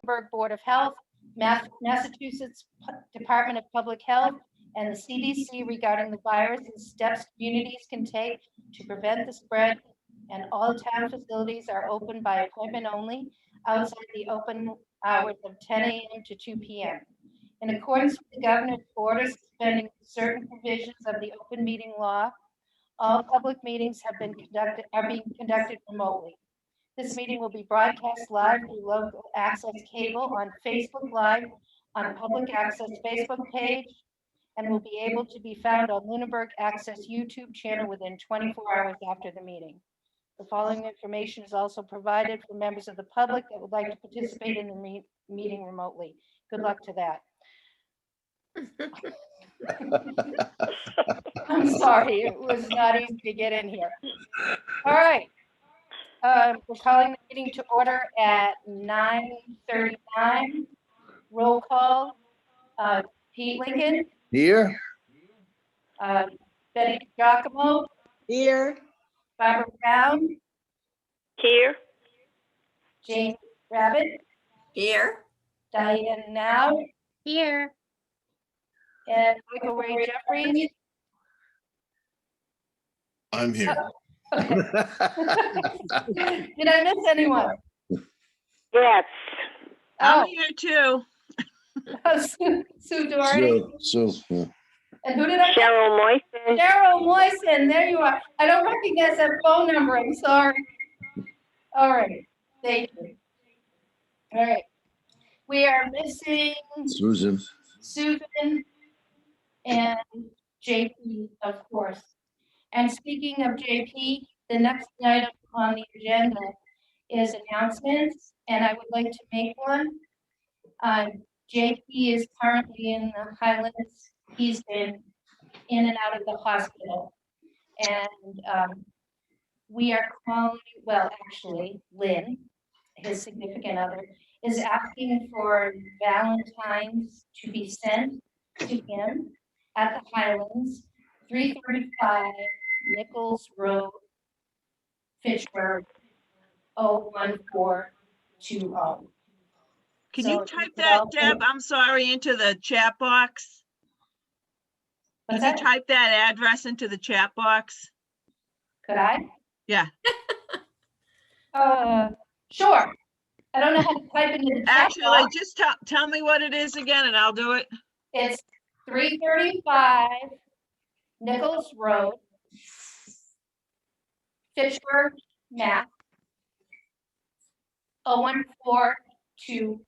Lunenburg Board of Health, Massachusetts Department of Public Health, and the CDC regarding the virus and steps communities can take to prevent the spread. And all town facilities are open by appointment only outside the open hours of 10 a.m. to 2 p.m. In accordance with the governor's order suspending certain provisions of the open meeting law, all public meetings are being conducted remotely. This meeting will be broadcast live through local access cable on Facebook Live, on public access Facebook page, and will be able to be found on Lunenburg Access YouTube channel within 24 hours after the meeting. The following information is also provided for members of the public that would like to participate in the meeting remotely. Good luck to that. I'm sorry, it was not easy to get in here. All right. We're calling the meeting to order at 9:39. Roll call. Pete Lincoln. Here. Betty Giacomo. Here. Barbara Brown. Here. Jane Rabbit. Here. Diane Now. Here. And Michael Ray Jeffries. I'm here. Did I miss anyone? Yes. I'm here too. Sue Doherty. So, And who did I miss? Cheryl Moisten. Cheryl Moisten, there you are. I don't recognize that phone number, I'm sorry. All right, thank you. All right, we are missing Susan. Susan and JP, of course. And speaking of JP, the next item on the agenda is announcements, and I would like to make one. JP is currently in the Highlands. He's been in and out of the hospital. And we are calling, well, actually, Lynn, his significant other, is asking for Valentines to be sent to him at the Highlands, 335 Nichols Road, Fitchburg, 01420. Can So you you type could that, also- Deb? I'm sorry, into the chat box. What's Can you that? type that address into the chat box? Could I? Yeah. Sure. I don't know how to type into the chat Actually, box. just tell me what it is again and I'll do it. It's 335 Nichols Road, Fitchburg, Mass. 01420.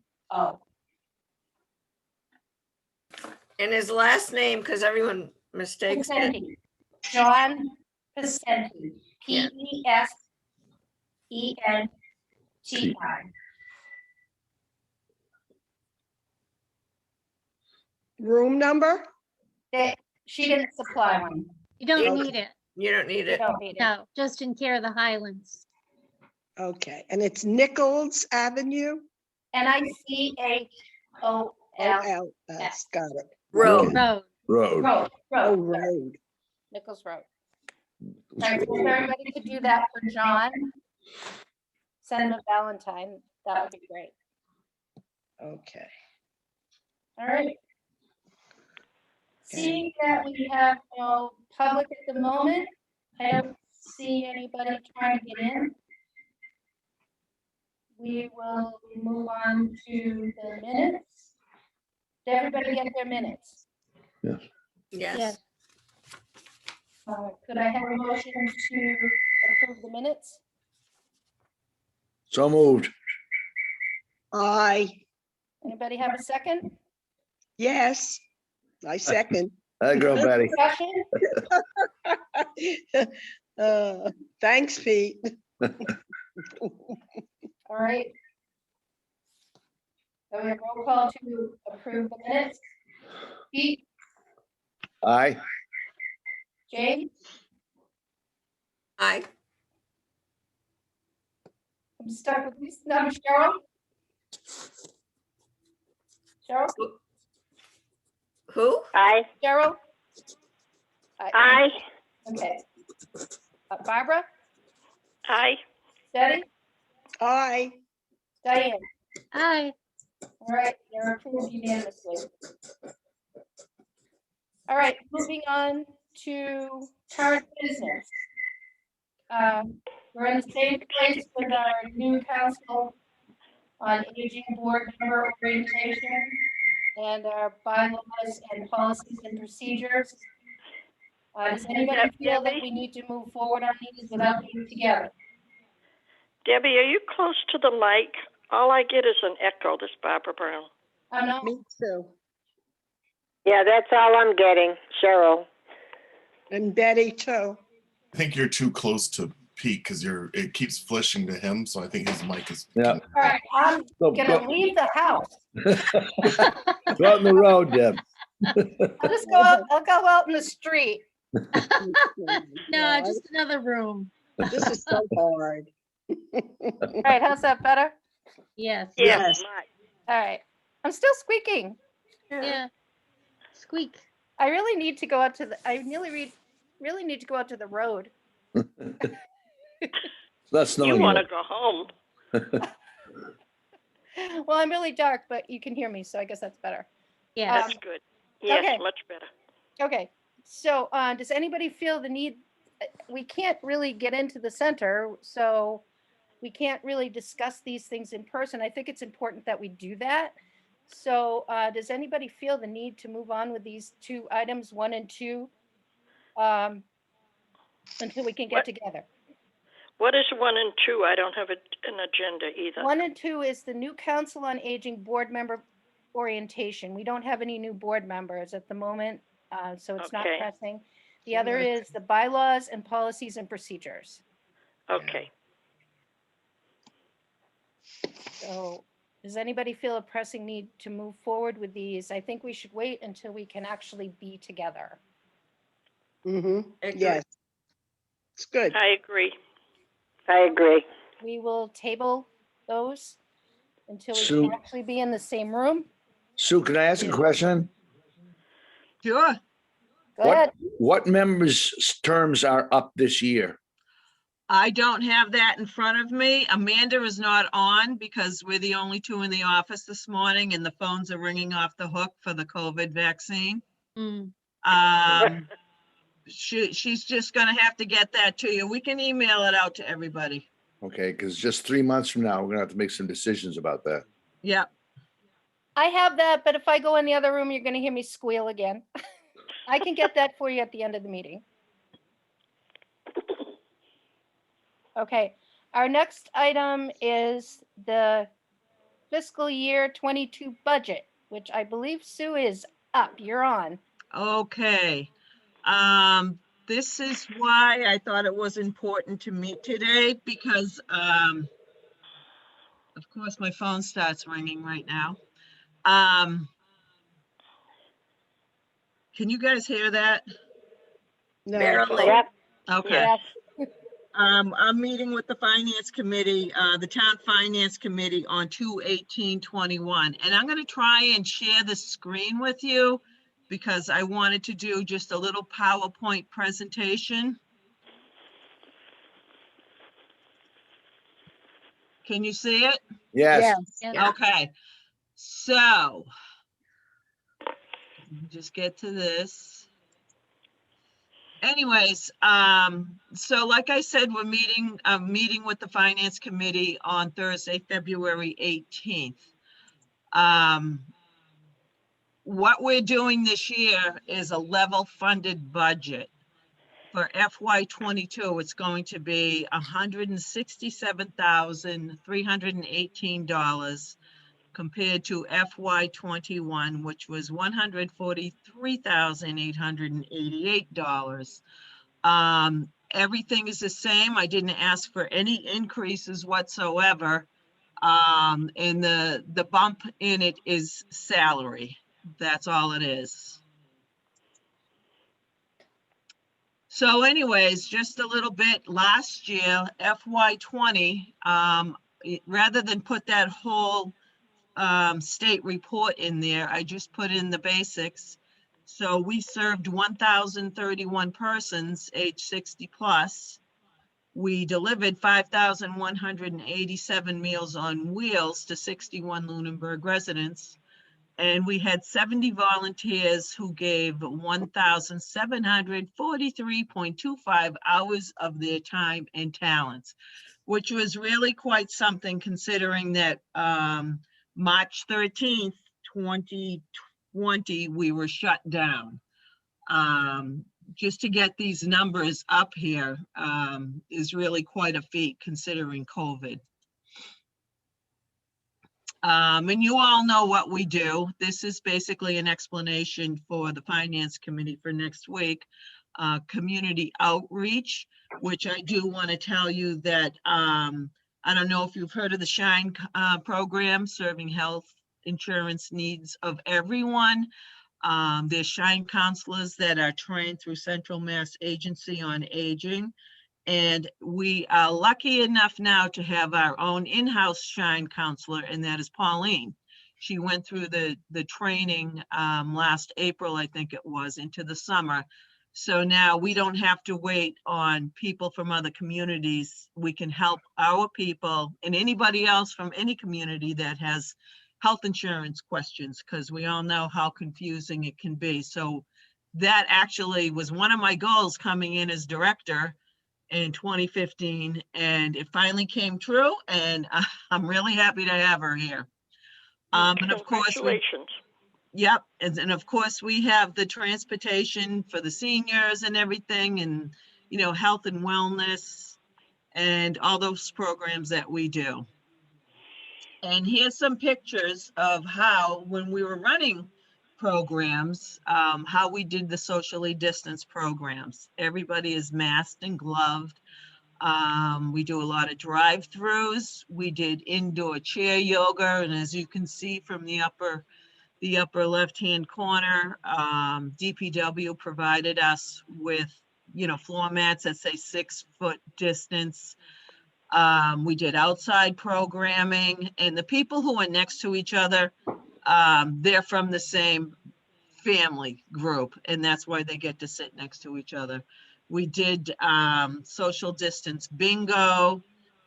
And his last name, because everyone mistakes it. Pacenti. John Pacenti. P-E-S-E-N-T-I. Room number? She didn't supply one. You don't Okay. need it. You don't need You it. don't need it. No, just in care of the Highlands. Okay, and it's Nichols Avenue? Nichols. O-L-S, got it. Road. Road. Road. Road. Oh, Road. road. Nichols Road. All right, so if everybody could do that for John. Send him a Valentine. That would be great. Okay. All right. Seeing that we have no public at the moment, I don't see anybody trying to get in. We will move on to the minutes. Did everybody get their minutes? Yes. Yes. Could I have a motion to approve the minutes? So moved. Aye, Anybody have a second? yes, I second. Hi, girl, Betty. Discussion? Thanks, Pete. All right. So we have roll call to approve the minutes. Pete, Aye. Jane, Aye. I'm stuck with this number, Cheryl. Cheryl, Who? Aye. Cheryl? Aye. Okay. Barbara, Aye. Betty, Aye, Diane, Aye. All right, they're approved unanimously. All right, moving on to current business. We're in the same place with our new council on aging board member orientation and our bylaws and policies and procedures. Does anybody feel that we need to move forward on these without being together? Debbie, are you close to the mic? All I get is an echo, this Barbara Brown. Oh, no. Me too. Yeah, that's all I'm getting, Cheryl. And Betty too. I think you're too close to Pete because it keeps flashing to him. So I think his mic is. Yeah. All right, I'm Go, gonna leave the house. go out on the road, Deb. I'll just go out, I'll go out in the street. No, just another room. This is so hard. All right, how's that better? Yes. Yes. All right, I'm still squeaking. Yeah. Squeak. I really need to go out to the, really need to go out to the road. That's You knowing want you. to go home. Well, I'm really dark, but you can hear me, so I guess that's better. Yeah. That's good. Yes, okay. much better. Okay, so does anybody feel the need? We can't really get into the center, so we can't really discuss these things in person. I think it's important that we do that. So does anybody feel the need to move on with these two items, 1 and 2, until we can get together? What is 1 and 2? I don't have an agenda either. 1 and 2 is the new Council on Aging board member orientation. We don't have any new board members at the moment, so it's not Okay. pressing. The other is the bylaws and policies and procedures. Okay. So does anybody feel a pressing need to move forward with these? I think we should wait until we can actually be together. Mm-hmm. Agree. Yes. It's good. I agree. I agree. We will table those until we Sue. can actually be in the same room. Sue, can I ask a question? Sure. Go ahead. What members' terms are up this year? I don't have that in front of me. Amanda is not on because we're the only two in the office this morning and the phones are ringing off the hook for the COVID vaccine. She's just gonna have to get that to you. We can email it out to everybody. Okay, because just 3 months from now, we're gonna have to make some decisions about that. Yep. I have that, but if I go in the other room, you're going to hear me squeal again. I can get that for you at the end of the meeting. Okay, our next item is the fiscal year 22 budget, which I believe Sue is up. You're on. Okay. This is why I thought it was important to meet today because, of course, my phone starts ringing right now. Can you guys hear that? No. Barely. Yep. Okay. Yes. I'm meeting with the finance committee, the town finance committee on 2/18/21. And I'm gonna try and share the screen with you because I wanted to do just a little PowerPoint presentation. Can you see it? Yes. Yeah. Okay, so let me just get to this. Anyways, so like I said, we're meeting with the finance committee on Thursday, February 18th. What we're doing this year is a level funded budget. For FY 22, it's going to be $167,318 compared to FY 21, which was $143,888. Everything is the same. I didn't ask for any increases whatsoever. And the bump in it is salary. That's all it is. So anyways, just a little bit, last year, FY 20, rather than put that whole state report in there, I just put in the basics. So we served 1,031 persons age 60 plus. We delivered 5,187 Meals on Wheels to 61 Lunenburg residents. And we had 70 volunteers who gave 1,743.25 hours of their time and talents, which was really quite something considering that March 13th, 2020, we were shut down. Just to get these numbers up here is really quite a feat considering COVID. And you all know what we do. This is basically an explanation for the Finance Committee for next week. Community outreach, which I do want to tell you that I don't know if you've heard of the SHINE program, serving health insurance needs of everyone. There's SHINE counselors that are trained through Central Mass Agency on Aging. And we are lucky enough now to have our own in-house SHINE counselor, and that is Pauline. She went through the training last April, I think it was, into the summer. So now we don't have to wait on people from other communities. We can help our people and anybody else from any community that has health insurance questions, because we all know how confusing it can be. So that actually was one of my goals coming in as director in 2015, and it finally came true, and I'm really happy to have her here. And of course, Congratulations. yep, and of course we have the transportation for the seniors and everything, and you know, health and wellness and all those programs that we do. And here's some pictures of how, when we were running programs, how we did the socially distanced programs. Everybody is masked and gloved. We do a lot of drive-throughs. We did indoor chair yoga, and as you can see from the upper left-hand corner, DPW provided us with, you know, floor mats that say 6-foot distance. We did outside programming, and the people who are next to each other, they're from the same family group, and that's why they get to sit next to each other. We did social distance bingo.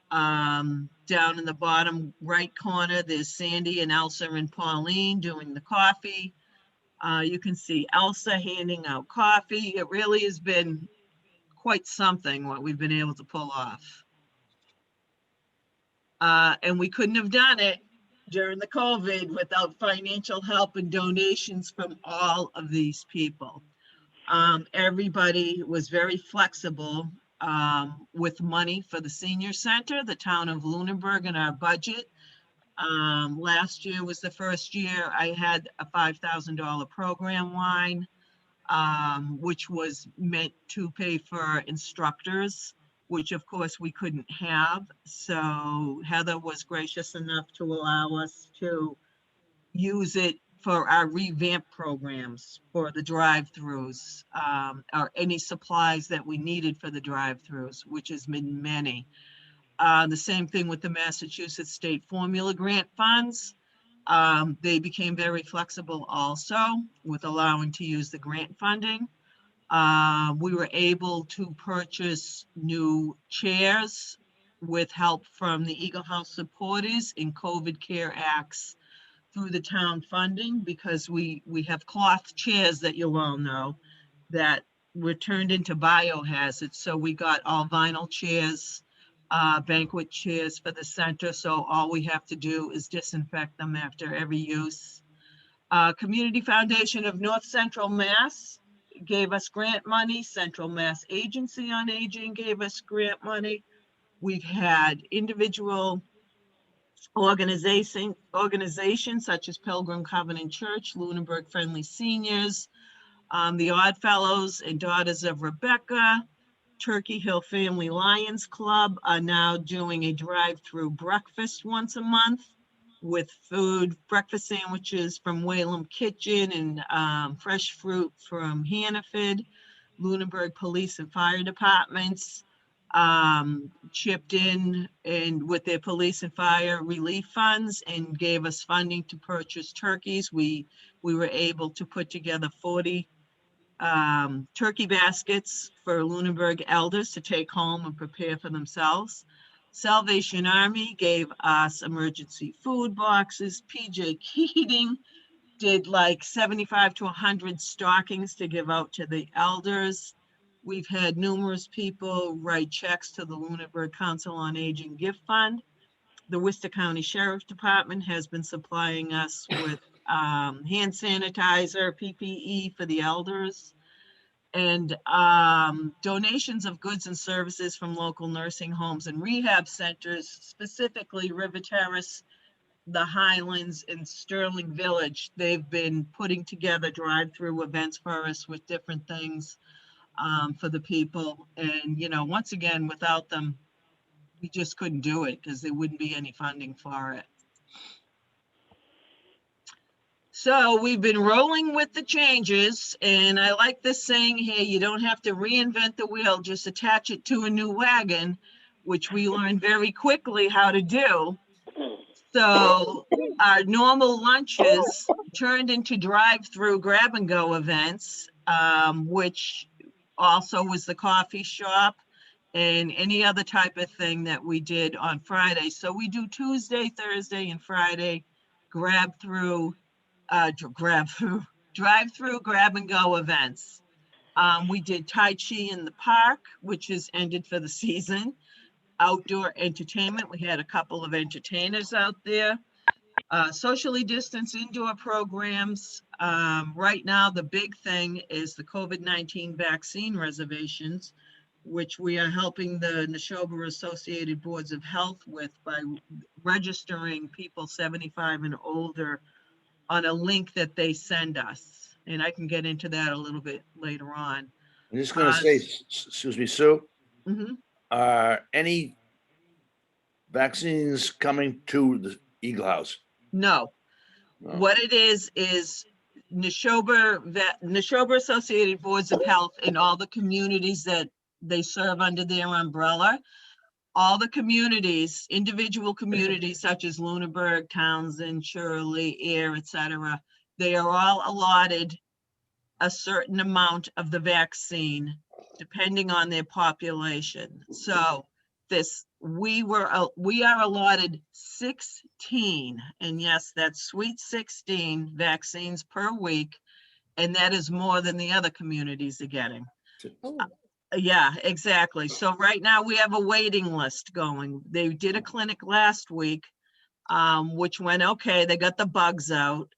Down in the bottom right corner, there's Sandy and Elsa and Pauline doing the coffee. You can see Elsa handing out coffee. It really has been quite something what we've been able to pull off. And we couldn't have done it during the COVID without financial help and donations from all of these people. Everybody was very flexible with money for the senior center, the town of Lunenburg, and our budget. Last year was the first year I had a $5,000 program line, which was meant to pay for instructors, which of course we couldn't have. So Heather was gracious enough to allow us to use it for our revamped programs, for the drive-throughs, or any supplies that we needed for the drive-throughs, which has been many. The same thing with the Massachusetts State Formula Grant funds. They became very flexible also with allowing to use the grant funding. We were able to purchase new chairs with help from the Eagle House supporters in COVID Care Acts through the town funding, because we have cloth chairs that you all know that were turned into biohazards. So we got all vinyl chairs, banquet chairs for the center. So all we have to do is disinfect them after every use. Community Foundation of North Central Mass gave us grant money. Central Mass Agency on Aging gave us grant money. We've had individual organizations such as Pilgrim Covenant Church, Lunenburg Friendly Seniors, the Odd Fellows and Daughters of Rebecca, Turkey Hill Family Lions Club are now doing a drive-through breakfast once a month with food, breakfast sandwiches from Whalum Kitchen and fresh fruit from Hannaford. Lunenburg Police and Fire Departments chipped in and with their police and fire relief funds and gave us funding to purchase turkeys. We were able to put together 40 turkey baskets for Lunenburg elders to take home and prepare for themselves. Salvation Army gave us emergency food boxes. PJ Keating did like 75 to 100 stockings to give out to the elders. We've had numerous people write checks to the Lunenburg Council on Aging Gift Fund. The Worcester County Sheriff's Department has been supplying us with hand sanitizer, PPE for the elders, and donations of goods and services from local nursing homes and rehab centers, specifically River Terrace, the Highlands, and Sterling Village. They've been putting together drive-through events for us with different things for the people. And, you know, once again, without them, we just couldn't do it because there wouldn't be any funding for it. So we've been rolling with the changes, and I like this saying here, you don't have to reinvent the wheel, just attach it to a new wagon, which we learned very quickly how to do. So our normal lunches turned into drive-through grab-and-go events, which also was the coffee shop and any other type of thing that we did on Friday. So we do Tuesday, Thursday, and Friday drive-through, drive-through grab-and-go events. We did Tai Chi in the park, which has ended for the season. Outdoor entertainment, we had a couple of entertainers out there. Socially distanced indoor programs. Right now, the big thing is the COVID-19 vaccine reservations, which we are helping the Neshoba Associated Boards of Health with by registering people 75 and older on a link that they send us. And I can get into that a little bit later on. I'm just gonna say, excuse me, Sue, Mhm. are any vaccines coming to the Eagle House? No. No. What it is Neshoba Associated Boards of Health in all the communities that they serve under their umbrella. All the communities, individual communities such as Lunenburg, Townsend, Shirley, Air, etc., they are all allotted a certain amount of the vaccine depending on their population. So we are allotted 16, and yes, that's sweet 16 vaccines per week, and that is more than the other communities are getting. Yeah, exactly. So right now we have a waiting list going. They did a clinic last week, which went okay. They got the bugs out.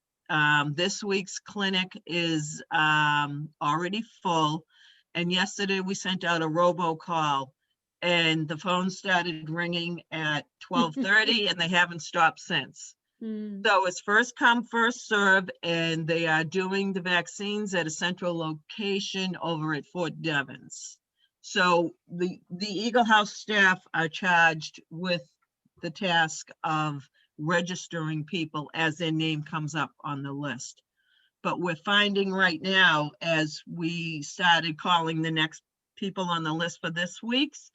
This week's clinic is already full. And yesterday we sent out a robocall and the phone started ringing at 12:30 and they haven't stopped since. So it's first come, first serve, and they are doing the vaccines at a central location over at Fort Devens. So the Eagle House staff are charged with the task of registering people as their name comes up on the list. But we're finding right now, as we started calling the next people on the list for this week's,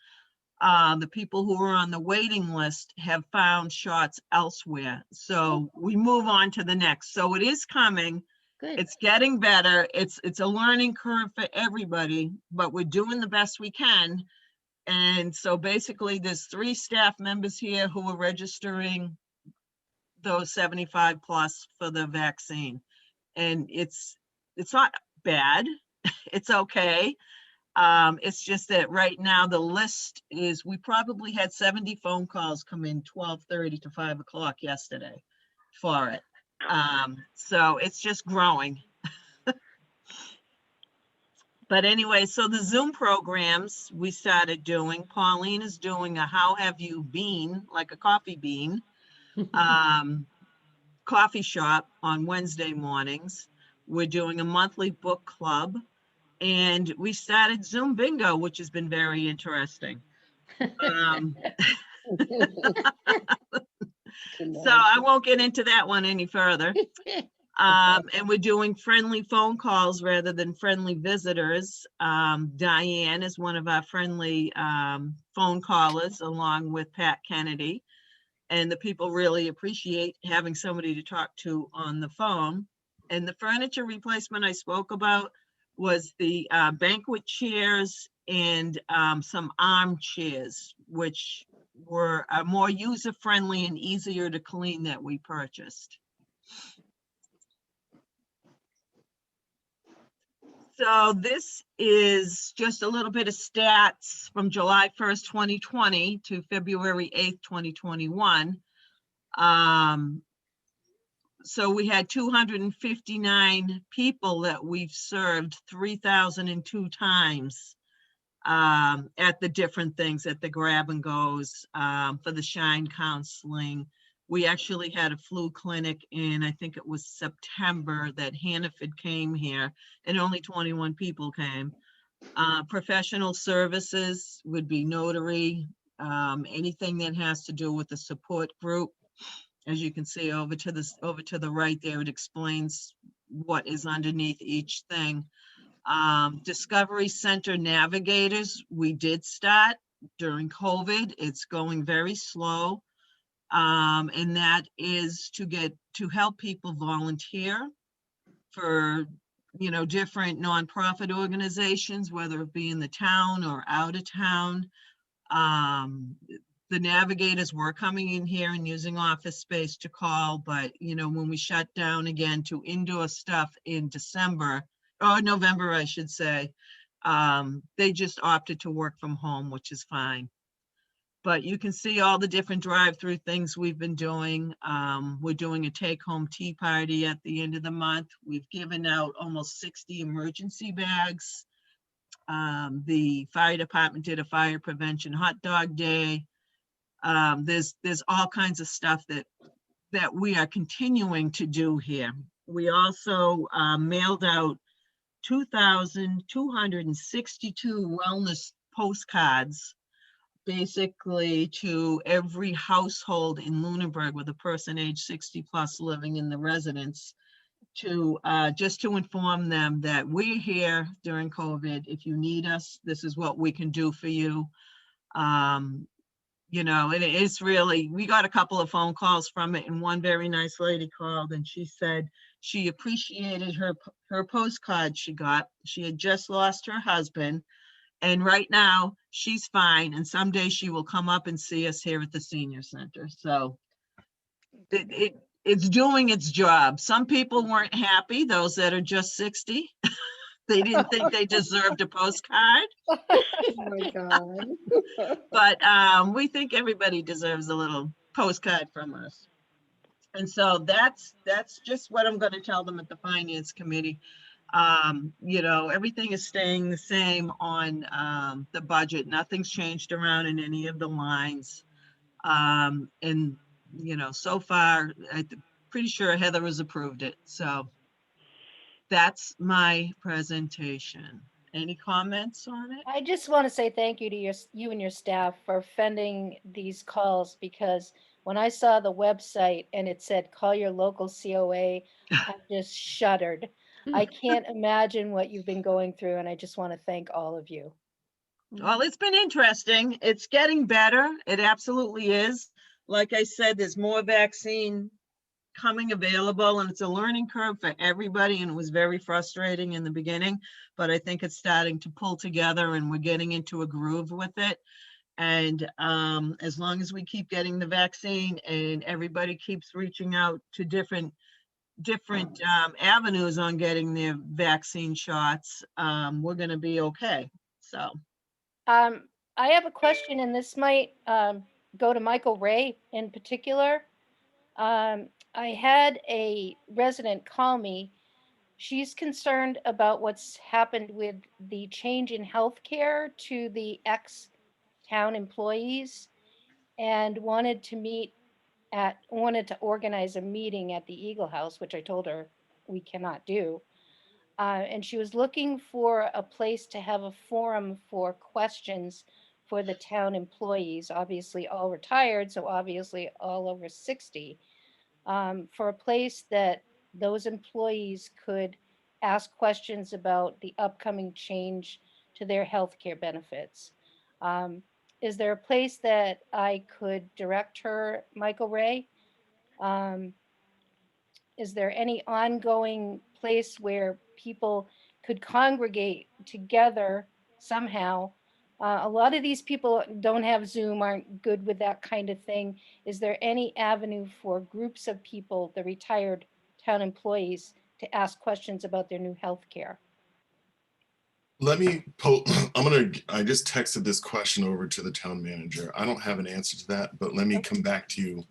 the people who are on the waiting list have found shots elsewhere. So we move on to the next. So it is coming. Good. It's getting better. It's a learning curve for everybody, but we're doing the best we can. And so basically there's 3 staff members here who are registering those 75 plus for the vaccine. And it's not bad. It's okay. It's just that right now the list is, we probably had 70 phone calls come in 12:30 to 5 o'clock yesterday for it. So it's just growing. But anyway, so the Zoom programs we started doing, Pauline is doing a how have you been, like a coffee bean, coffee shop on Wednesday mornings. We're doing a monthly book club. And we started Zoom bingo, which has been very interesting. So I won't get into that one any further. And we're doing friendly phone calls rather than friendly visitors. Diane is one of our friendly phone callers, along with Pat Kennedy. And the people really appreciate having somebody to talk to on the phone. And the furniture replacement I spoke about, was the banquet chairs and some armchairs, which were more user-friendly and easier to clean that we purchased. So this is just a little bit of stats from July 1st, 2020 to February 8th, 2021. So we had 259 people that we've served 3,002 times at the different things, at the grab and goes, for the shine counseling. We actually had a flu clinic in, I think it was September, that Hannaford came here, and only 21 people came. Professional services would be notary, anything that has to do with the support group. As you can see over to the right there, it explains what is underneath each thing. Discovery Center Navigators, we did start during COVID. It's going very slow. And that is to help people volunteer for, different nonprofit organizations, whether it be in the town or out of town. The Navigators were coming in here and using office space to call, but when we shut down again to indoor stuff in November, I should say, they just opted to work from home, which is fine. But you can see all the different drive-through things we've been doing. We're doing a take-home tea party at the end of the month. We've given out almost 60 emergency bags. The fire department did a fire prevention hot dog day. There's all kinds of stuff that we are continuing to do here. We also mailed out 2,262 wellness postcards, basically to every household in Lunenburg with a person age 60 plus living in the residence, to just to inform them that we're here during COVID. If you need us, this is what we can do for you. It is really, we got a couple of phone calls from it, and one very nice lady called and she said she appreciated her postcard she got. She had just lost her husband, and right now she's fine, and someday she will come up and see us here at the senior center. So it's doing its job. Some people weren't happy, those that are just 60. They didn't think they deserved a postcard. Oh my God. But we think everybody deserves a little postcard from us. And so that's just what I'm going to tell them at the Finance Committee. Everything is staying the same on the budget. Nothing's changed around in any of the lines. So far, I'm pretty sure Heather has approved it. So that's my presentation. Any comments on it? I just want to say thank you to you and your staff for fending these calls, because when I saw the website and it said, call your local COA, I just shuddered. I can't imagine what you've been going through, and I just want to thank all of you. Well, it's been interesting. It's getting better. It absolutely is. Like I said, there's more vaccine coming available, and it's a learning curve for everybody, and it was very frustrating in the beginning, but I think it's starting to pull together and we're getting into a groove with it. And as long as we keep getting the vaccine and everybody keeps reaching out to different avenues on getting their vaccine shots, we're going to be okay. So I have a question, and this might go to Michael Ray in particular. I had a resident call me. She's concerned about what's happened with the change in healthcare to the ex-town employees, and wanted to organize a meeting at the Eagle House, which I told her we cannot do. And she was looking for a place to have a forum for questions for the town employees, obviously all retired, so obviously all over 60. For a place that those employees could ask questions about the upcoming change to their healthcare benefits. Is there a place that I could direct her, Michael Ray? Is there any ongoing place where people could congregate together somehow. A lot of these people don't have Zoom, aren't good with that kind of thing. Is there any avenue for groups of people, the retired town employees, to ask questions about their new health care? Let me I just texted this question over to the town manager. I don't have an answer to that, but let me come back to you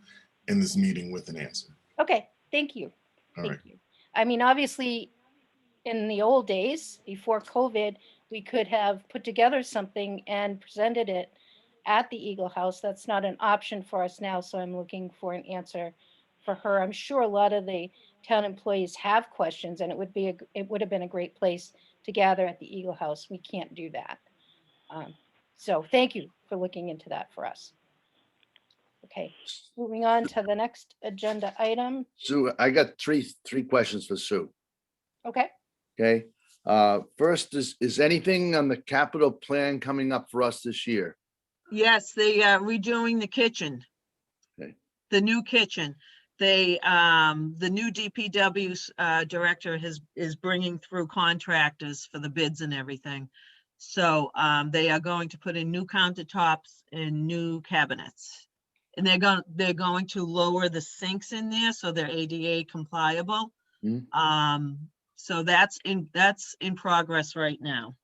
in this meeting with an answer. Okay, thank you. All Thank right. you. I mean, obviously, in the old days, before COVID, we could have put together something and presented it at the Eagle House. That's not an option for us now, so I'm looking for an answer for her. I'm sure a lot of the town employees have questions, and it would have been a great place to gather at the Eagle House. We can't do that. So thank you for looking into that for us. Okay, moving on to the next agenda item. Sue, I got three questions for Sue. Okay. Okay. First, is anything on the capital plan coming up for us this year? Yes, they are redoing the kitchen. Okay. The new kitchen. They, the new DPW director is bringing through contractors for the bids and everything. So they are going to put in new countertops and new cabinets. And they're going to lower the sinks in there so they're ADA compliable. So that's in progress right now.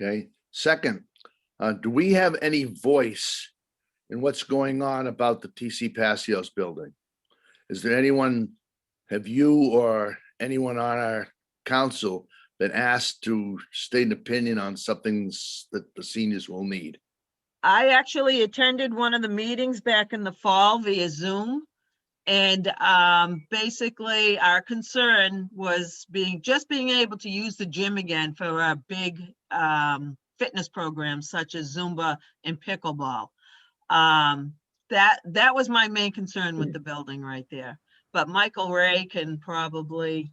Okay. Second, do we have any voice in what's going on about the TC Passios building? Is there anyone, have you or anyone on our council been asked to state an opinion on something that the seniors will need? I actually attended one of the meetings back in the fall via Zoom. And basically our concern was being able to use the gym again for our big fitness programs such as Zumba and pickleball. That was my main concern with the building right there. But Michael Ray can probably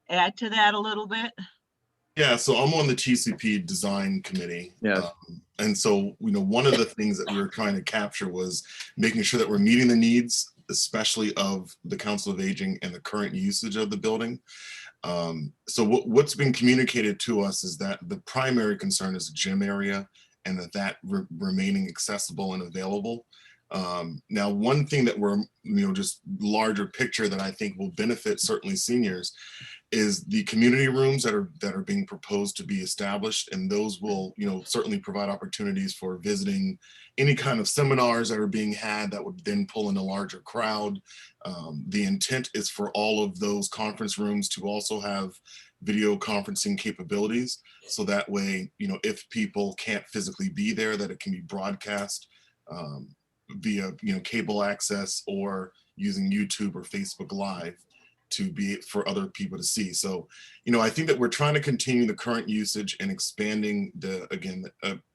add to that a little bit. Yeah, so I'm on the TCP design committee. Yes. And so, one of the things that we were trying to capture was making sure that we're meeting the needs, especially of the Council of Aging and the current usage of the building. So what's been communicated to us is that the primary concern is the gym area and that remaining accessible and available. Now, one thing that we're, just larger picture that I think will benefit certainly seniors is the community rooms that are being proposed to be established, and those will, certainly provide opportunities for visiting any kind of seminars that are being had that would then pull in a larger crowd. The intent is for all of those conference rooms to also have video conferencing capabilities, so that way, if people can't physically be there, that it can be broadcast via cable access or using YouTube or Facebook Live to be for other people to see. So, I think that we're trying to continue the current usage and expanding the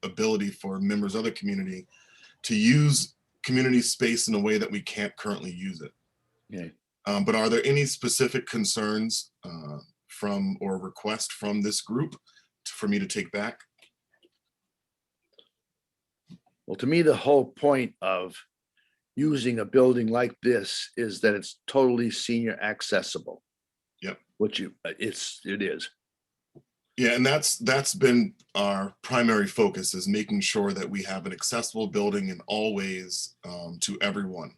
ability for members of the community to use community space in a way that we can't currently use it. Okay. But are there any specific concerns from or requests from this group for me to take back? Well, to me, the whole point of using a building like this is that it's totally senior accessible. Yep. Which it is. Yeah, and that's been our primary focus, is making sure that we have an accessible building in all ways to everyone.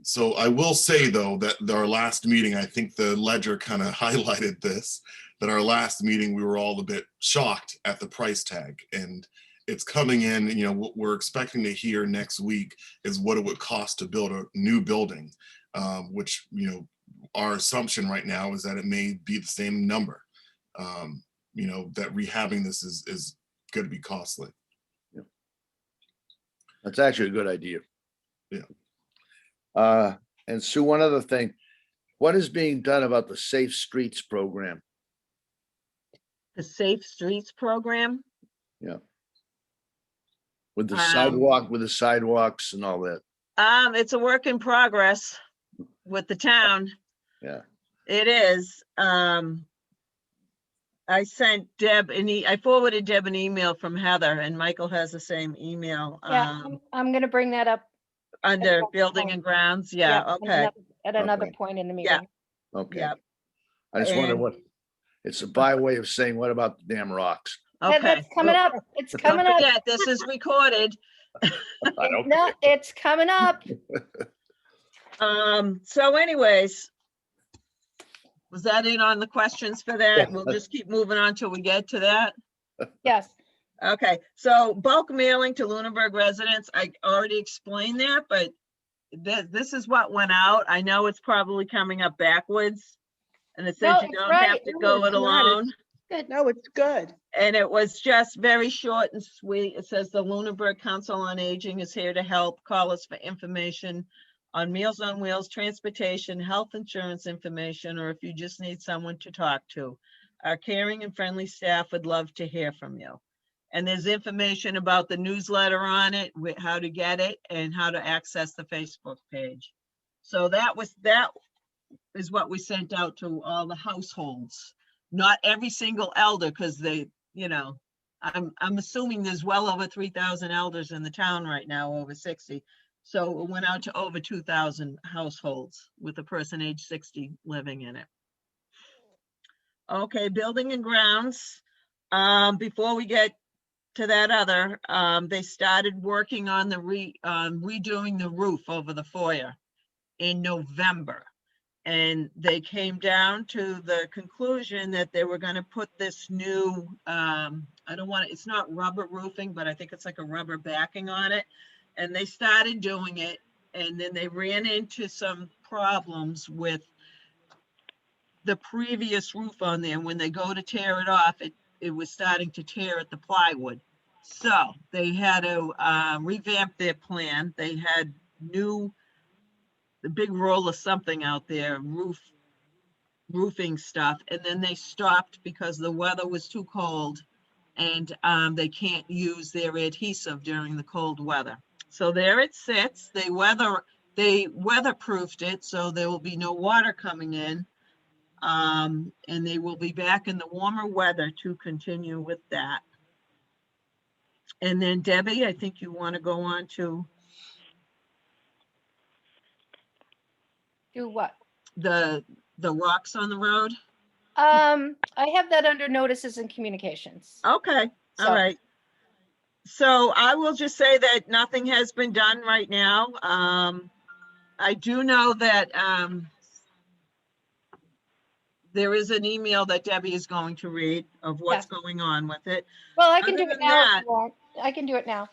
So I will say, though, that our last meeting, I think the ledger kind of highlighted this, that our last meeting, we were all a bit shocked at the price tag. And it's coming in, what we're expecting to hear next week is what it would cost to build a new building, which, our assumption right now is that it may be the same number, that rehabbing this is going to be costly. Yeah. That's actually a good idea. Yeah. And Sue, one other thing, what is being done about the Safe Streets program? The Safe Streets program. Yeah. With the sidewalks and all that. It's a work in progress with the town. Yeah. It is. I sent Deb I forwarded Deb an email from Heather, and Michael has the same email. Yeah, I'm going to bring that up Under another building point. and grounds. Yeah, okay. At another Okay. point in the meeting. Okay. Yeah. I just wonder And- what, It's a by way of saying, what about the damn rocks? And Okay. that's coming up. It's Don't coming up. forget, this is recorded. I don't No, care. it's coming up. So anyways, was that it on the questions for that? We'll just keep moving on till we get to that. Yes. Okay, so bulk mailing to Lunenburg residents, I already explained that, but this is what went out. I know it's probably coming up backwards. And it No, says you it's don't have right. to No, go it's it not. alone. Good. No, it's good. And it was just very short and sweet. It says the Lunenburg Council on Aging is here to help. Call us for information on Meals on Wheels, transportation, health insurance information, or if you just need someone to talk to. Our caring and friendly staff would love to hear from you. And there's information about the newsletter on it, how to get it, and how to access the Facebook page. So that is what we sent out to all the households. Not every single elder, because they, I'm assuming there's well over 3,000 elders in the town right now, over 60. So it went out to over 2,000 households with a person age 60 living in it. Okay, building and grounds. Before we get to that other, they started working on the redoing the roof over the foyer in November. And they came down to the conclusion that they were going to put this new, it's not rubber roofing, but I think it's like a rubber backing on it. And they started doing it. And then they ran into some problems with the previous roof on there. When they go to tear it off, it was starting to tear at the plywood. So they had to revamp their plan. They had the big roll of something out there, roofing stuff, and then they stopped because the weather was too cold and they can't use their adhesive during the cold weather. So there it sits. They weatherproofed it, so there will be no water coming in, and they will be back in the warmer weather to continue with that. And then Debbie, I think you want to go on to Do what? the rocks on the road. I have that under notices and communications. Okay, So- all right. So I will just say that nothing has been done right now. I do know that there is an email that Debbie is going to read of what's Yes. going on with it. Well, I can Other do it than now. that- If you want. I can do it now.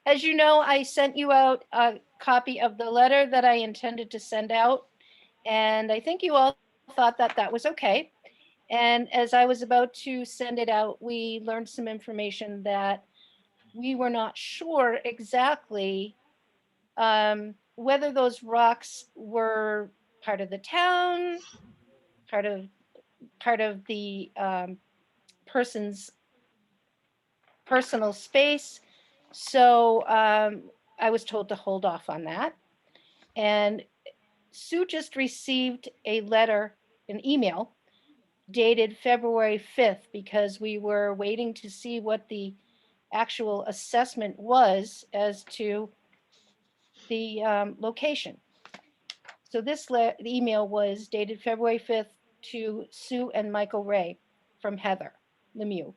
As you know, I sent you out a copy of the letter that I intended to send out. And I think you all thought that that was okay. And as I was about to send it out, we learned some information that we were not sure exactly whether those rocks were part of the town, part of the person's personal space. So I was told to hold off on that. And Sue just received a letter, an email dated February 5th, because we were waiting to see what the actual assessment was as to the location. So this email was dated February 5th to Sue and Michael Ray from Heather Lemieux.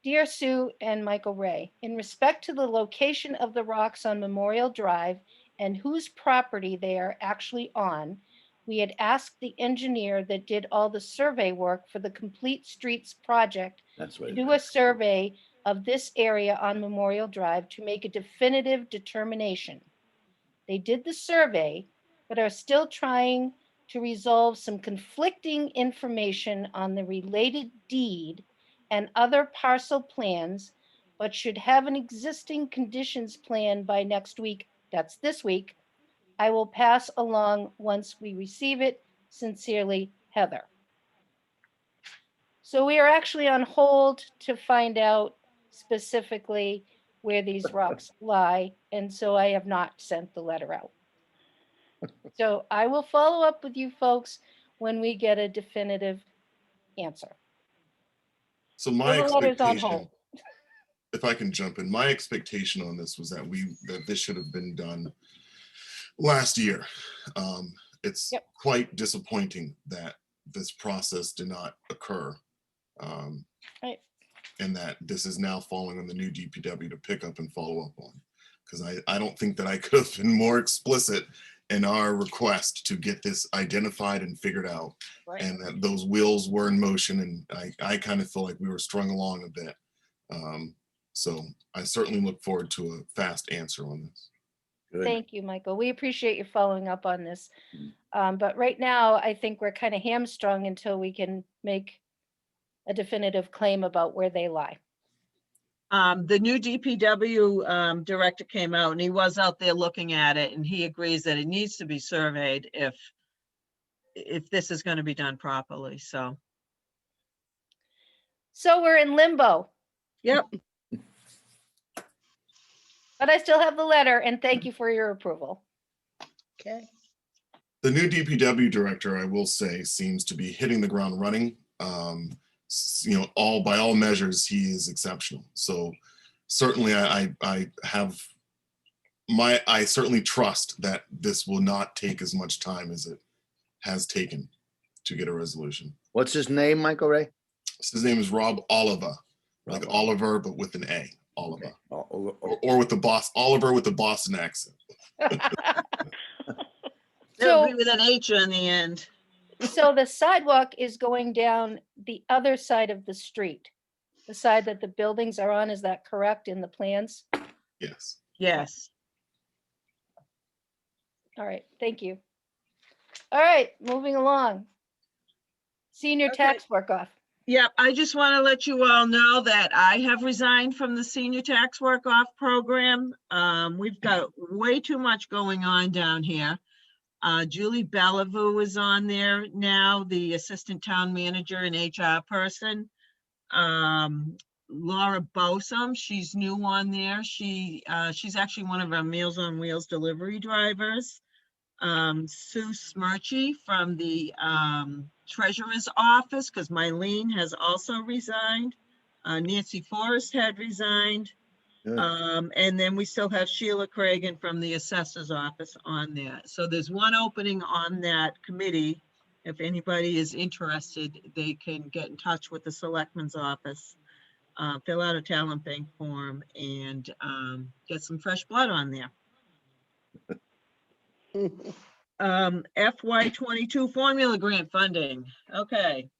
Dear Sue and Michael Ray, in respect to the location of the rocks on Memorial Drive and whose property they are actually on, we had asked the engineer that did all the survey work for the Complete Streets project That's to what. do a survey of this area on Memorial Drive to make a definitive determination. They did the survey, but are still trying to resolve some conflicting information on the related deed and other parcel plans, but should have an existing conditions plan by next week. That's this week. I will pass along once we receive it. Sincerely, Heather. So we are actually on hold to find out specifically where these rocks lie. And so I have not sent the letter out. So I will follow up with you folks when we get a definitive answer. So my The letter's on hold. expectation, if I can jump in, my expectation on this was that this should have been done last year. It's Yep. quite disappointing that this process did not occur. Right. And that this is now falling on the new DPW to pick up and follow up on. Because I don't think that I could have been more explicit in our request to get this identified and figured out, Right. and that those wheels were in motion, and I kind of feel like we were strung along a bit. So I certainly look forward to a fast answer on this. Good. Thank you, Michael. We appreciate you following up on this. But right now, I think we're kind of hamstrung until we can make a definitive claim about where they lie. The new DPW director came out and he was out there looking at it, and he agrees that it needs to be surveyed if this is going to be done properly. So, So we're in limbo, yep. but I still have the letter, and thank you for your approval. Okay. The new DPW director, I will say, seems to be hitting the ground running. You know, by all measures, he is exceptional. So certainly I certainly trust that this will not take as much time as it has taken to get a resolution. What's his name, Michael Ray? His name is Rob Oliver, like Rob Oliver, but with an A, Oliver. Oh, Or with the Oliver with the Boston accent. It'll So, be with an H on the end. so the sidewalk is going down the other side of the street, the side that the buildings are on. Is that correct in the plans? Yes. Yes. All right, thank you. All right, moving along. Senior Okay. tax work off. Yep, I just want to let you all know that I have resigned from the senior tax work off program. We've got way too much going on down here. Julie Bellevue is on there now, the assistant town manager and HR person. Laura Bosom, she's new on there. She's actually one of our Meals on Wheels delivery drivers. Sue Smirchy from the treasurer's office, because Mylene has also resigned. Nancy Forrest had resigned. Good. And then we still have Sheila Cragen from the assessor's office on there. So there's one opening on that committee. If anybody is interested, they can get in touch with the selectman's office, fill out a talent bank form, and get some fresh blood on there. FY22 formula grant funding. Okay.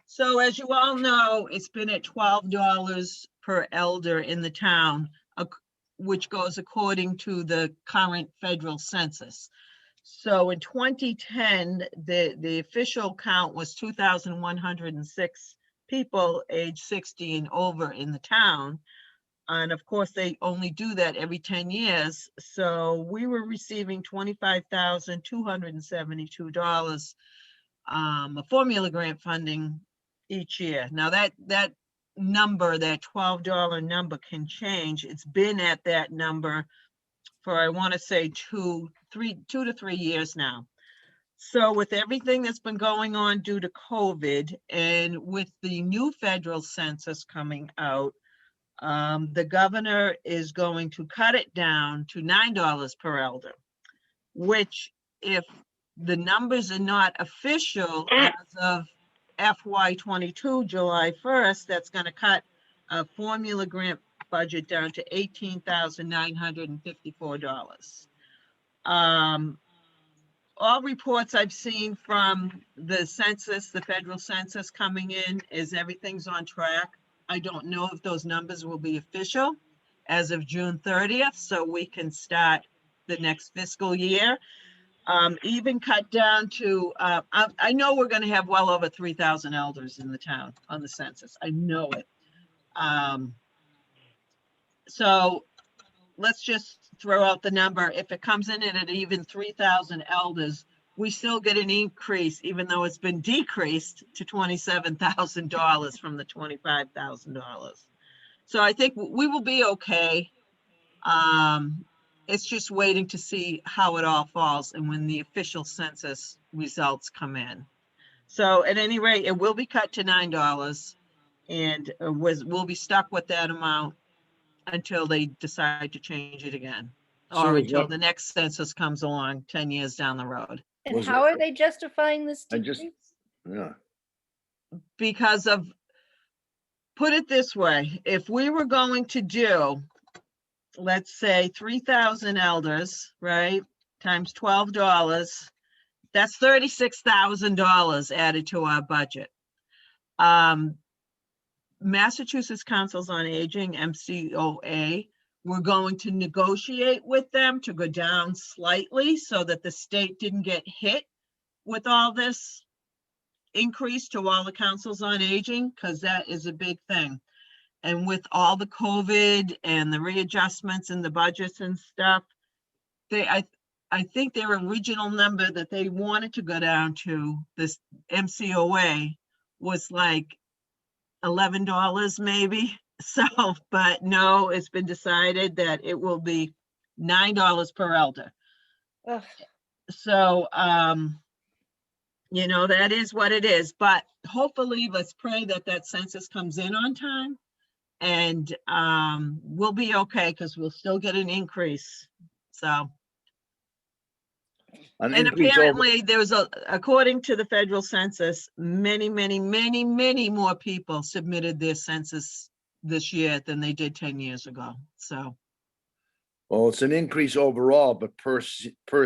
So as you all know, it's been at $12 per elder in the town, which goes according to the current federal census. So in 2010, the official count was 2,106 people age 60 and over in the town. And of course, they only do that every 10 years. So we were receiving $25,272 formula grant funding each year. Now that number, that $12 number can change. It's been at that number for, I want to say 2 to 3 years now. So with everything that's been going on due to COVID and with the new federal census coming out, the governor is going to cut it down to $9 per elder, which, if the numbers are not official as of FY22, July 1st, that's going to cut a formula grant budget down to $18,954. All reports I've seen from the census, the federal census coming in, is everything's on track. I don't know if those numbers will be official as of June 30th, so we can start the next fiscal year. Even cut down to, I know we're gonna have well over 3,000 elders in the town on the census. I know it. So let's just throw out the number. If it comes in at even 3,000 elders, we still get an increase, even though it's been decreased to $27,000 from the $25,000. So I think we will be okay. It's just waiting to see how it all falls and when the official census results come in. So at any rate, it will be cut to $9, and we'll be stuck with that amount until they decide to change it again, So or is until what- the next census comes along 10 years down the road. And Was how it- are they justifying this I just- decrease? Yeah, because of, put it this way, if we were going to do, let's say 3,000 elders, right? Times $12, that's $36,000 added to our budget. Massachusetts Councils on Aging, MCOA, we're going to negotiate with them to go down slightly so that the state didn't get hit with all this increase to all the councils on aging, because that is a big thing. And with all the COVID and the readjustments in the budgets and stuff, I think their original number that they wanted to go down to, this MCOA, was like $11 maybe. So, but no, it's been decided that it will be $9 per elder. Ugh. So, you know, that is what it is, but hopefully let's pray that that census comes in on time, and we'll be okay because we'll still get an increase. So, an and increase over, apparently there's according to the federal census, many more people submitted their census this year than they did 10 years ago. So, well, it's an increase overall, but per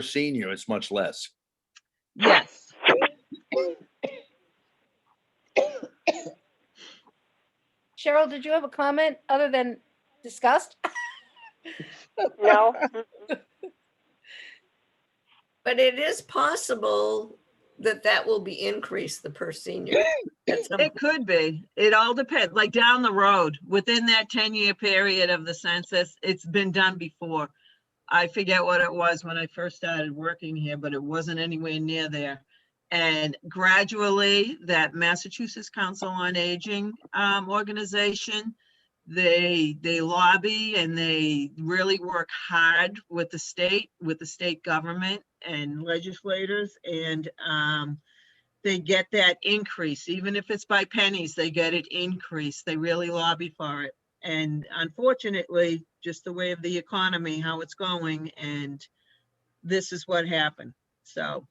senior, it's much less. yes. Cheryl, did you have a comment other than disgust? No. But it is possible that that will be increased, the per senior. at some It could be. It all depends, like down the road, within that 10-year period of the census, it's been done before. I forget what it was when I first started working here, but it wasn't anywhere near there. And gradually, that Massachusetts Council on Aging organization, they lobby and they really work hard with the state government and legislators, and they get that increase. Even if it's by pennies, they get it increased. They really lobby for it. And unfortunately, just the way of the economy, how it's going, and this is what happened. So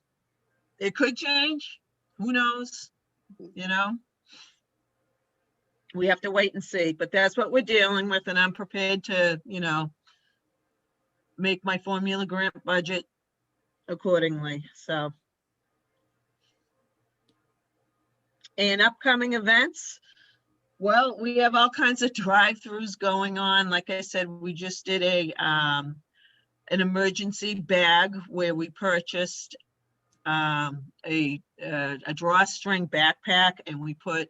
it could change. Who knows? You know, we have to wait and see, but that's what we're dealing with. And I'm prepared to, you know, make my formula grant budget accordingly. So, and upcoming events, well, we have all kinds of drive-throughs going on. Like I said, we just did an emergency bag where we purchased a drawstring backpack, and we put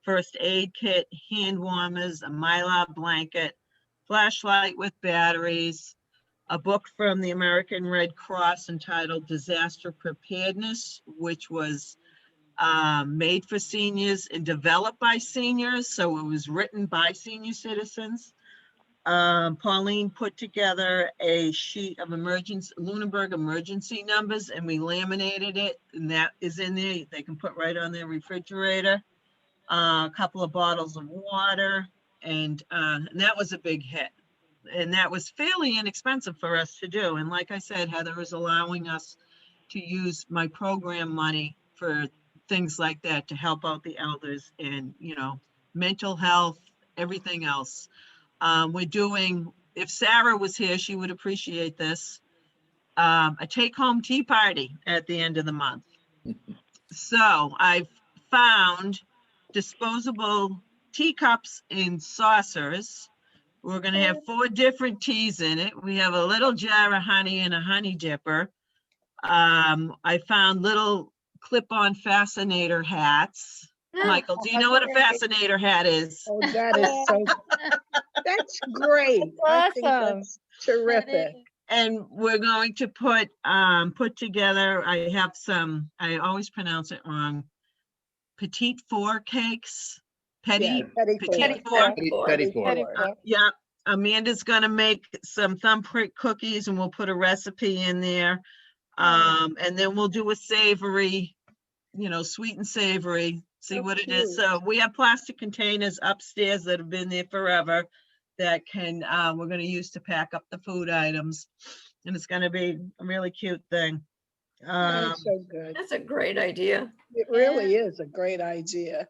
first aid kit, hand warmers, a Mylar blanket, flashlight with batteries, a book from the American Red Cross entitled Disaster Preparedness, which was made for seniors and developed by seniors. So it was written by senior citizens. Pauline put together a sheet of Lunenburg emergency numbers, and we laminated it, and that is in there. They can put right on their refrigerator. A couple of bottles of water, and that was a big hit. And that was fairly inexpensive for us to do. And like I said, Heather is allowing us to use my program money for things like that to help out the elders and, you know, mental health, everything else. We're doing, if Sarah was here, she would appreciate this, a take-home tea party at the end of the month. So I've found disposable teacups and saucers. We're gonna have 4 different teas in it. We have a little jar of honey and a honey dipper. I found little clip-on fascinator hats. Michael, do you know what a fascinator hat is? Oh, that is so, that's great. I think Awesome. that's terrific. And we're going to put together, I have some, I always pronounce it wrong, petite four cakes. Yeah, Petite four. Petty for. Yeah, Amanda's gonna make some thumbprint cookies, and we'll put a recipe in there. And then we'll do a savory, you know, sweet and savory, see So what it is. cute. So we have plastic containers upstairs that have been there forever that can, we're gonna use to pack up the food items. And it's gonna be a really cute thing. That's so good. That's a great idea. It really is a great idea.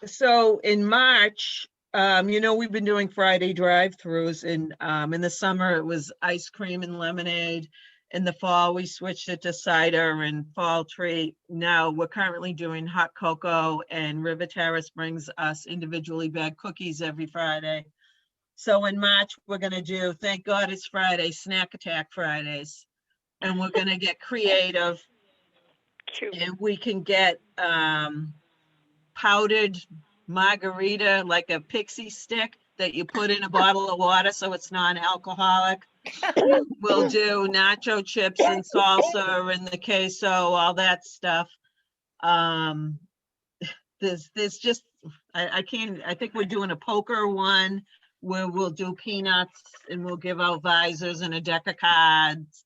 So in March, we've been doing Friday drive-throughs, and in the summer it was ice cream and lemonade. In the fall, we switched it to cider and fall treat. Now we're currently doing hot cocoa, and River Terrace brings us individually bagged cookies every Friday. So in March, we're gonna do, thank God it's Friday, Snack Attack Fridays. And we're gonna get creative, Cute. and we can get powdered margarita, like a pixie stick that you put in a bottle of water so it's non-alcoholic. We'll do nacho chips and salsa and the queso, all that stuff. There's just, I think we're doing a poker one where we'll do peanuts and we'll give out visors and a deck of cards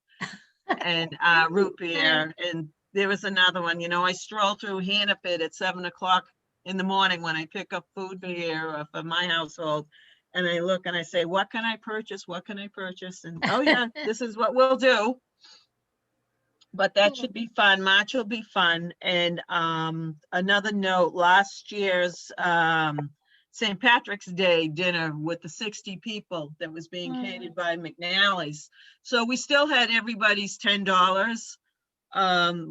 and root beer. And there was another one, I stroll through Hannaford at 7:00 in the morning when I pick up food here for my household. And I look and I say, what can I purchase? What can I purchase? And, oh yeah, this is what we'll do. But that should be fun. March will be fun. And another note, last year's St. Patrick's Day dinner with the 60 people that was being catered by McNally's. So we still had everybody's $10.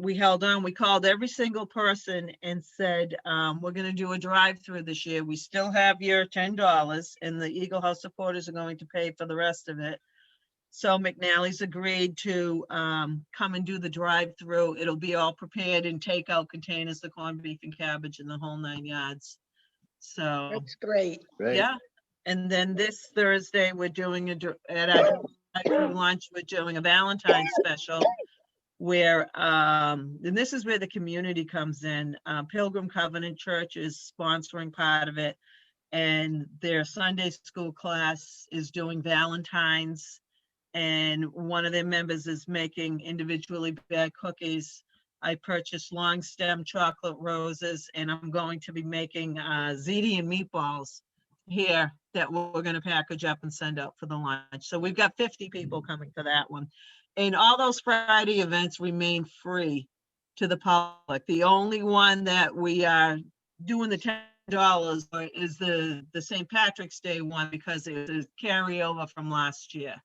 We held on, we called every single person and said, we're gonna do a drive-through this year. We still have your $10 and the Eagle House supporters are going to pay for the rest of it. So McNally's agreed to come and do the drive-through. It'll be all prepared in takeout containers, the corned beef and cabbage and the whole 9 yards. So, That's great. Great. yeah. And then this Thursday, we're doing at our drive-through lunch, we're doing a Valentine's special where, and this is where the community comes in. Pilgrim Covenant Church is sponsoring part of it, and their Sunday school class is doing Valentine's, and one of their members is making individually bagged cookies. I purchased long stem chocolate roses, and I'm going to be making ziti and meatballs here that we're going to package up and send out for the lunch. So we've got 50 people coming to that one. And all those Friday events remain free to the public. The only one that we are doing the $10 is the St. Patrick's Day one, because it was a carryover from last year.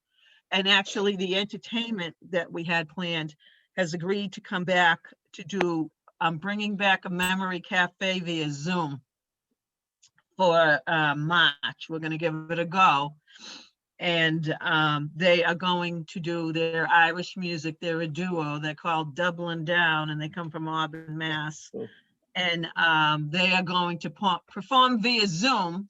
And actually the entertainment that we had planned has agreed to come back to do, I'm bringing back a memory cafe via Zoom for March. We're going to give it a go. And they are going to do their Irish music. They're a duo. They're called Dublin Down, and they come from Auburn, Mass. And they are going to perform via Zoom.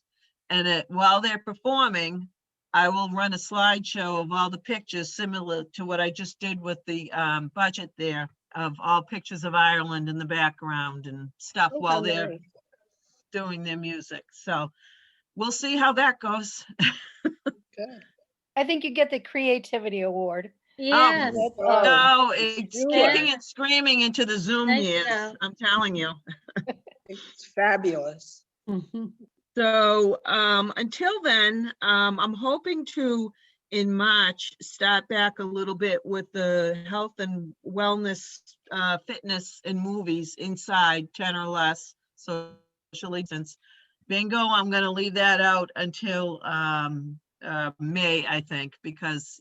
And while they're performing, I will run a slideshow of all the pictures similar to what I just did with the budget there, of all pictures of Ireland in the background and stuff while they're doing their music. So we'll see how that goes. Good. I think you get the creativity award. Yes. No, it's Sure. kicking and screaming into the Zoom Nice years, job. I'm telling you. It's fabulous. So until then, I'm hoping to, in March, start back a little bit with the health and wellness, fitness and movies inside 10 or less socially distance. Bingo, I'm going to leave that out until May, I think, because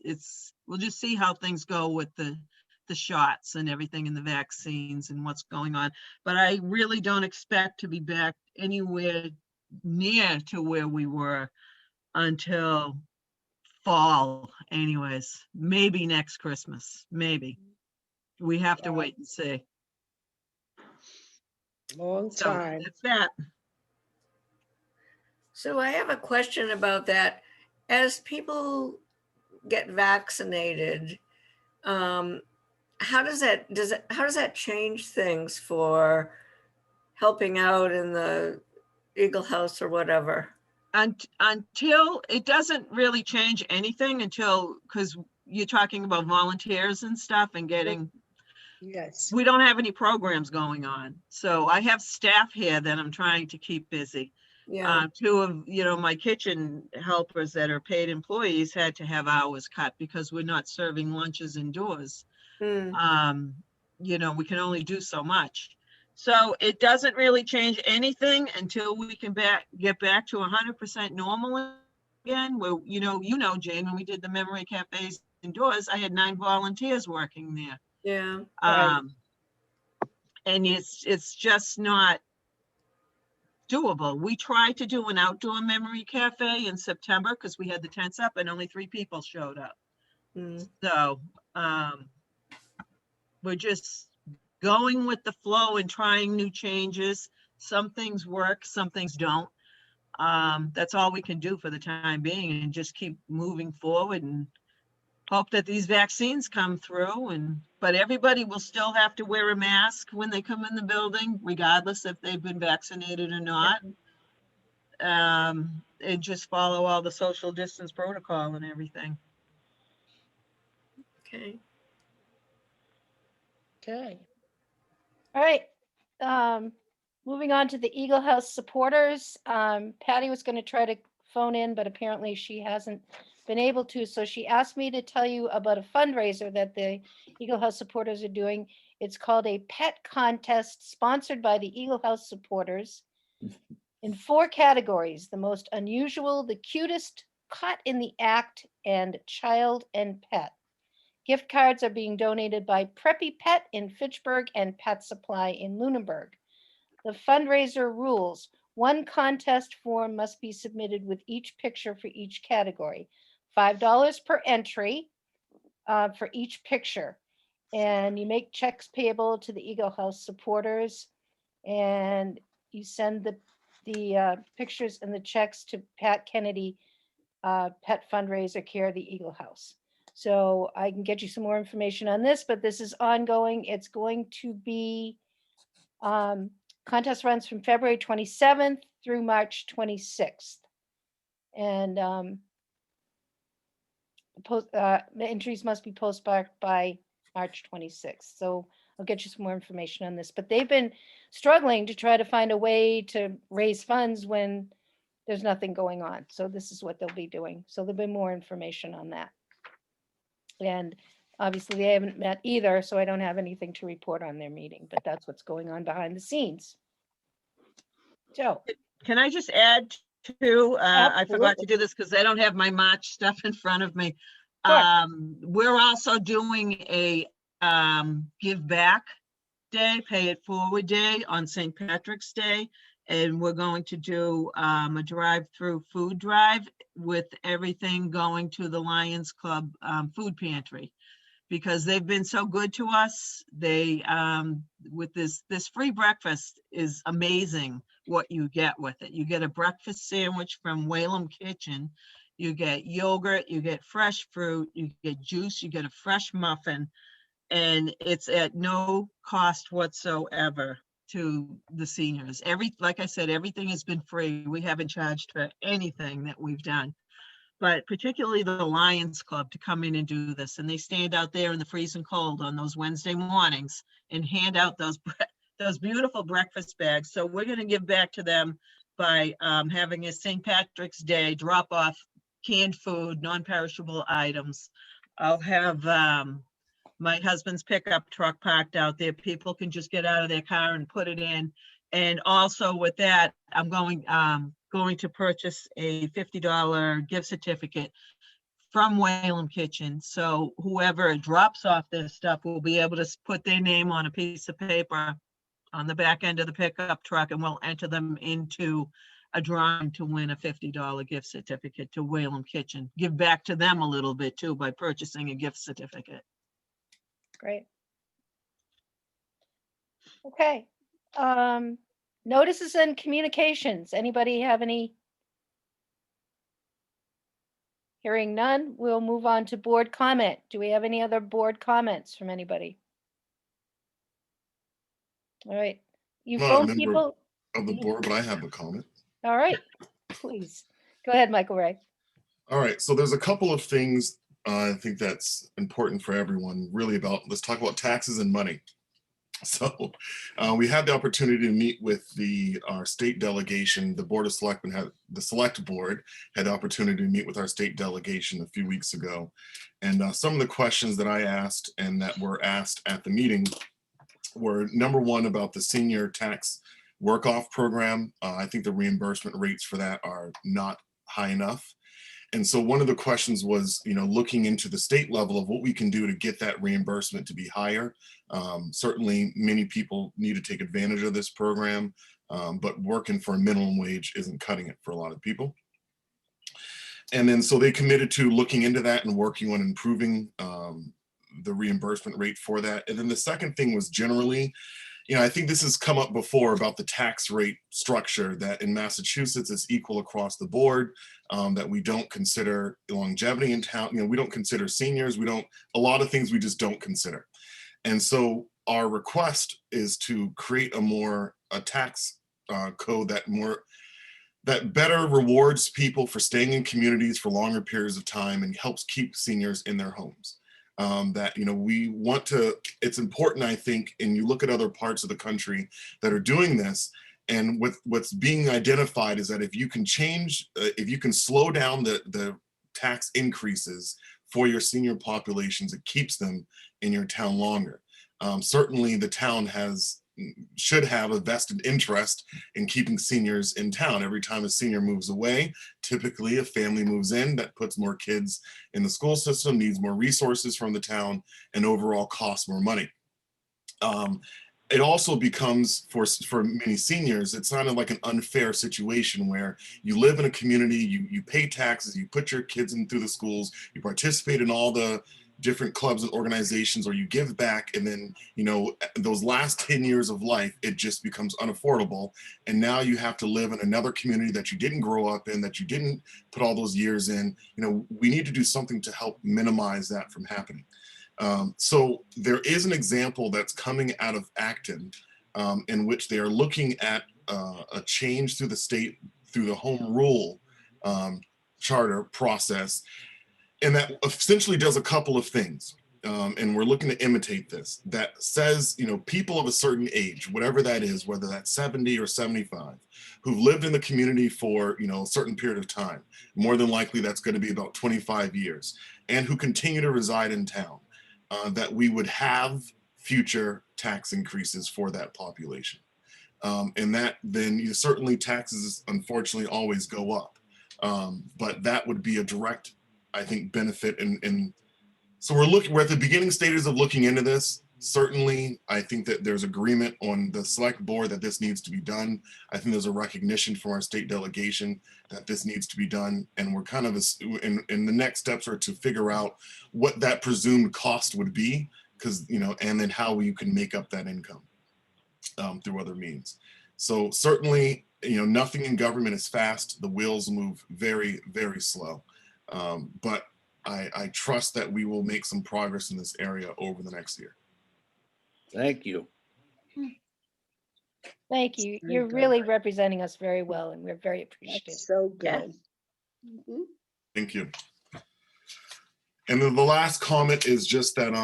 we'll just see how things go with the shots and everything and the vaccines and what's going on. But I really don't expect to be back anywhere near to where we were until fall anyways. Maybe next Christmas, maybe. We have to wait and see. Long So time. that's that. So I have a question about that. As people get vaccinated, how does that change things for helping out in the Eagle House or whatever? Until it doesn't really change anything until, because you're talking about volunteers and stuff and getting, Yes. we don't have any programs going on. So I have staff here that I'm trying to keep busy. Yeah. Two of, my kitchen helpers that are paid employees had to have hours cut because we're not serving lunches indoors. Hmm. you know, we can only do so much. So it doesn't really change anything until we can get back to 100% normal again. Well, you know, Jane, when we did the memory cafes indoors, I had 9 volunteers working there. Yeah. Right. And it's just not doable. We tried to do an outdoor memory cafe in September because we had the tents up and only 3 people showed up. Mm. So we're just going with the flow and trying new changes. Some things work, some things don't. That's all we can do for the time being, and just keep moving forward and hope that these vaccines come through. But everybody will still have to wear a mask when they come in the building, regardless if they've been vaccinated or not. And just follow all the social distance protocol and everything. Okay. Okay. All right. Moving on to the Eagle House supporters. Patty was going to try to phone in, but apparently she hasn't been able to. So she asked me to tell you about a fundraiser that the Eagle House supporters are doing. It's called a pet contest sponsored by the Eagle House supporters in 4 categories: the most unusual, the cutest, caught in the act, and child and pet. Gift cards are being donated by Preppy Pet in Fitchburg and Pet Supply in Lunenburg. The fundraiser rules: 1 contest form must be submitted with each picture for each category. $5 per entry for each picture. And you make checks payable to the Eagle House supporters, and you send the pictures and the checks to Pat Kennedy, Pet Fundraiser, care of the Eagle House. So I can get you some more information on this, but this is ongoing. It's going to be, contest runs from February 27th through March 26th. And the entries must be postmarked by March 26th. So I'll get you some more information on this. But they've been struggling to try to find a way to raise funds when there's nothing going on. So this is what they'll be doing. So there'll be more information on that. And obviously they haven't met either, so I don't have anything to report on their meeting, but that's what's going on behind the scenes. Joe. Can I just add to, I forgot to Absolutely. do this because I don't have my March stuff in front of me. Sure. We're also doing a give back day, pay it forward day on St. Patrick's Day. And we're going to do a drive-through food drive with everything going to the Lions Club food pantry, because they've been so good to us. They, with this free breakfast is amazing what you get with it. You get a breakfast sandwich from Whalum Kitchen. You get yogurt, you get fresh fruit, you get juice, you get a fresh muffin, and it's at no cost whatsoever to the seniors. Like I said, everything has been free. We haven't charged for anything that we've done. But particularly the Lions Club to come in and do this. And they stand out there in the freezing cold on those Wednesday mornings and hand out those beautiful breakfast bags. So we're going to give back to them by having a St. Patrick's Day drop off canned food, non-perishable items. I'll have my husband's pickup truck parked out there. People can just get out of their car and put it in. And also with that, I'm going to purchase a $50 gift certificate from Whalum Kitchen. So whoever drops off this stuff will be able to put their name on a piece of paper on the back end of the pickup truck, and we'll enter them into a drawing to win a $50 gift certificate to Whalum Kitchen. Give back to them a little bit too by purchasing a gift certificate. Great. Okay. Notices and communications. Anybody have any? Hearing none, we'll move on to board comment. Do we have any other board comments from anybody? All right. You I'm not a phone member people? of the board, but I have a comment. All right, please. Go ahead, Michael Ray. All right, so there's a couple of things I think that's important for everyone, really about, let's talk about taxes and money. So we had the opportunity to meet with our state delegation. The Board of Selectmen had, the Select Board had the opportunity to meet with our state delegation a few weeks ago. And some of the questions that I asked and that were asked at the meeting were number one about the senior tax work-off program. I think the reimbursement rates for that are not high enough. And so one of the questions was, looking into the state level of what we can do to get that reimbursement to be higher. Certainly many people need to take advantage of this program, but working for a minimum wage isn't cutting it for a lot of people. And then so they committed to looking into that and working on improving the reimbursement rate for that. And then the second thing was generally, I think this has come up before about the tax rate structure, that in Massachusetts it's equal across the board, that we don't consider longevity in town. We don't consider seniors. A lot of things we just don't consider. And so our request is to create a tax code that better rewards people for staying in communities for longer periods of time and helps keep seniors in their homes. We want to, it's important, I think, and you look at other parts of the country that are doing this, and what's being identified is that if you can slow down the tax increases for your senior populations, it keeps them in your town longer. Certainly the town should have a vested interest in keeping seniors in town. Every time a senior moves away, typically a family moves in that puts more kids in the school system, needs more resources from the town, and overall costs more money. It also becomes, for many seniors, it's not like an unfair situation where you live in a community, you pay taxes, you put your kids in through the schools, you participate in all the different clubs and organizations, or you give back, and then those last 10 years of life, it just becomes unaffordable, and now you have to live in another community that you didn't grow up in, that you didn't put all those years in. We need to do something to help minimize that from happening. So there is an example that's coming out of Acton, in which they are looking at a change through the state, through the home rule charter process. And that essentially does a couple of things. And we're looking to imitate this. That says, people of a certain age, whatever that is, whether that's 70 or 75, who've lived in the community for, a certain period of time, more than likely that's going to be about 25 years, and who continue to reside in town, that we would have future tax increases for that population. And that then certainly taxes, unfortunately, always go up. But that would be a direct, I think, benefit. And so we're at the beginning stages of looking into this. Certainly, I think that there's agreement on the select board that this needs to be done. I think there's a recognition from our state delegation that this needs to be done. And we're kind of, and the next steps are to figure out what that presumed cost would be, because, and then how you can make up that income through other means. So certainly, nothing in government is fast. The wheels move very, very slow. But I trust that we will make some progress in this area over the next year. Thank you. Thank you. Very You're good. really representing us very well, and we're very appreciative. That's so Yeah. good. Mhm. Thank you. And then the last comment is just that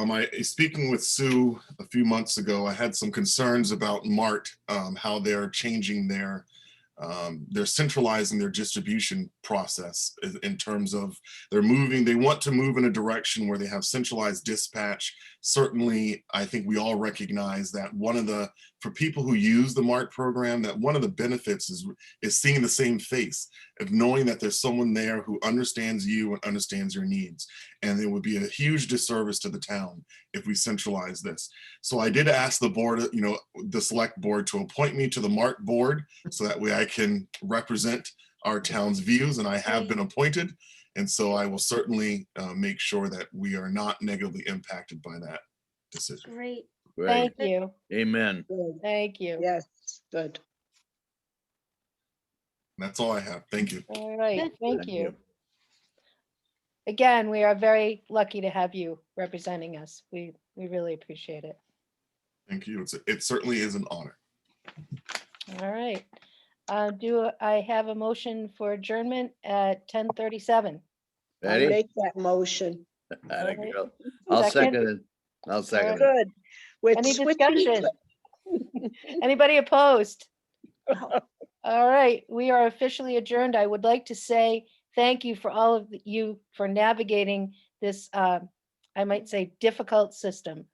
speaking with Sue a few months ago, I had some concerns about MART, how they're changing they're centralizing their distribution process in terms of they want to move in a direction where they have centralized dispatch. Certainly, I think we all recognize that for people who use the MART program, that one of the benefits is seeing the same face, of knowing that there's someone there who understands you and understands your needs. And it would be a huge disservice to the town if we centralize this. So I did ask the board, the select board, to appoint me to the MART board, so that way I can represent our town's views, and I have been appointed. And so I will certainly make sure that we are not negatively impacted by that decision. Great. Great. Thank you. Amen. Good. Thank you. Yes, good. That's all I have. Thank you. All right. Good. Thank Thank you. you. Again, we are very lucky to have you representing us. We really appreciate it. Thank you. It certainly is an honor. All right. Do I have a motion for adjournment at 10:37? I'll Ready? make that motion. Atta right. girl. I'll Second. second it. I'll second it. Good. We're Any switching discussion? Anybody opposed? All right, we are officially adjourned. I would like to say thank you for all of you for navigating this, I might say, difficult system.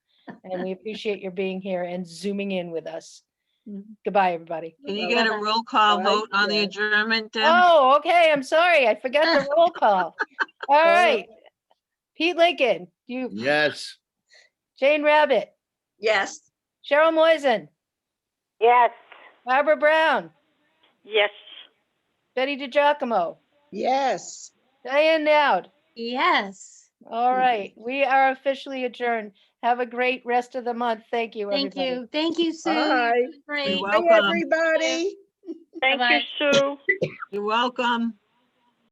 And we appreciate your being here and zooming in with us. Mhm. Goodbye, everybody. Can you get a Bye-bye. roll call Bye, vote on the Deb. adjournment, Deb? Oh, okay, I'm sorry. I forgot the roll call. All right. Pete Lincoln, Yes. Jane Rabbit, Yes. Cheryl Moisen, Yes. Barbara Brown, Yes. Betty DiGiacomo, Yes. Diane Dowd. Yes. All right, we are officially adjourned. Have a great rest of the month. Thank you, Thank everybody. you. Thank you, Sue. Bye. Great. You're Bye, welcome. everybody. Thank you, Bye-bye. Sue. You're welcome.